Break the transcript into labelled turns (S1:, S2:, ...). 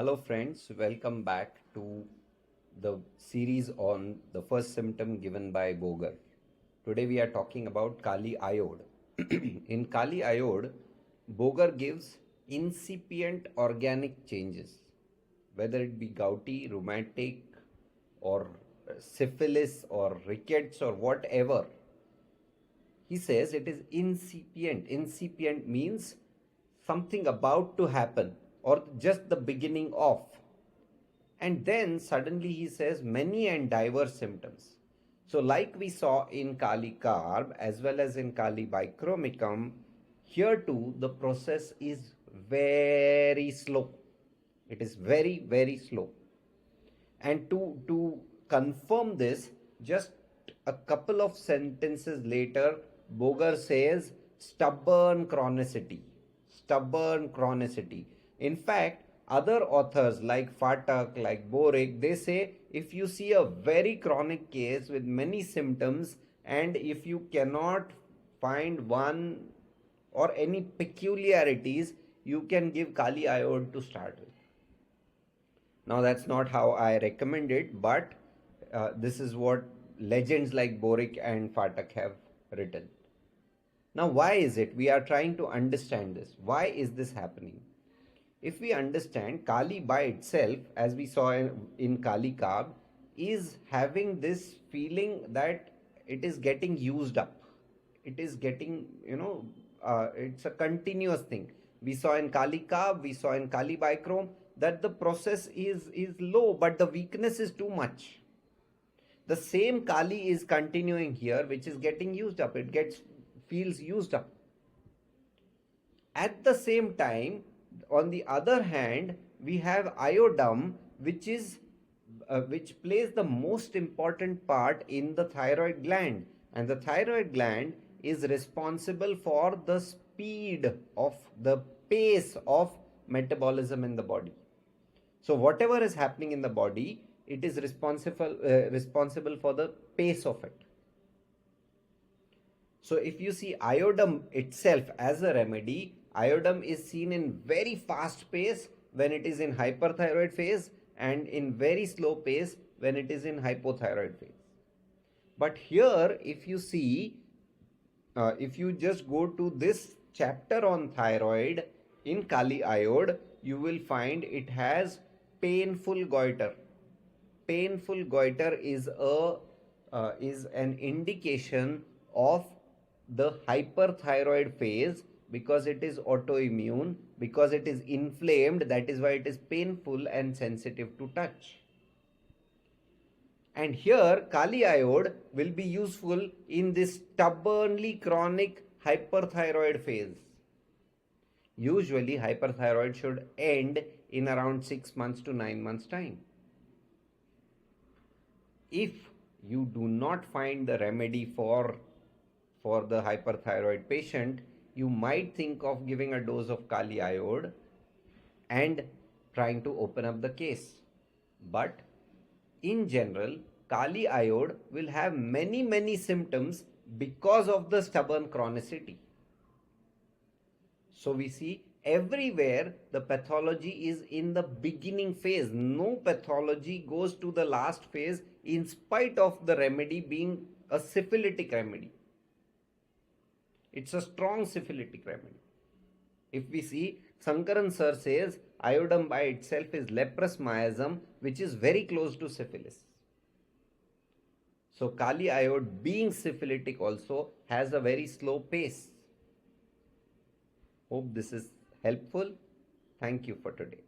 S1: Hello friends, welcome back to the series on the first symptom given by Boger. Today we are talking about 𝗤𝗏𝗏. In 𝗤𝗏𝗏, Boger gives incipient organic changes, whether it be gouty, rheumatic or syphilis or rickets or whatever. He says it is incipient. Incipient means something about to happen or just the beginning of. And then suddenly he says many and diverse symptoms. So like we saw in 𝗤𝗏𝗏 as well as in 𝗤𝗏𝗏𝗀, here too the process is very slow. It is very, very slow. And to confirm this, just a couple of sentences later, Boger says stubborn chronicity. Stubborn chronicity. In fact, other authors like 𝗤𝗏𝗏, like Borig, they say if you see a very chronic case with many symptoms and if you cannot find one or any peculiarities, you can give 𝗤𝗏𝗏𝗏 to start with. Now that's not how I recommend it, but this is what legends like Borig and 𝗤𝗏𝗏 have written. Now why is it? We are trying to understand this. Why is this happening? If we understand, 𝗤𝗏 by itself, as we saw in 𝗤𝗏𝗏, is having this feeling that it is getting used up. It is getting, it's a continuous thing. We saw in 𝗤𝗏𝗏, we saw in 𝗤𝗏𝗏 that the process is low, but the weakness is too much. The same 𝗤𝗏 is continuing here, which is getting used up. It feels used up. At the same time, on the other hand, we have iodum, which plays the most important part in the thyroid gland, and the thyroid gland is responsible for the speed of the pace of metabolism in the body. So whatever is happening in the body, it is responsible for the pace of it. So if you see iodum itself as a remedy, iodum is seen in very fast pace when it is in hyperthyroid phase and in very slow pace when it is in hypothyroid phase. But here, if you see, if you just go to this chapter on thyroid in 𝗤𝗏𝗏𝗏, you will find it has painful goiter. Painful goiter is an indication of the hyperthyroid phase, because it is autoimmune, because it is inflamed. That is why it is painful and sensitive to touch. And here 𝗤𝗏𝗏𝗏 will be useful in this stubbornly chronic hyperthyroid phase. Usually hyperthyroid should end in around 6 months to 9 months time. If you do not find the remedy for the hyperthyroid patient, you might think of giving a dose of 𝗤𝗏𝗏𝗏 and trying to open up the case. But in general, 𝗤𝗏𝗏𝗏 will have many symptoms because of the stubborn chronicity. So we see everywhere the pathology is in the beginning phase. No pathology goes to the last phase in spite of the remedy being a syphilitic remedy. It's a strong syphilitic remedy. If we see, Sankaran sir says iodum by itself is leprous miasm, which is very close to syphilis. So 𝗤𝗏𝗏𝗏 being syphilitic also has a very slow pace. Hope this is helpful. Thank you for today.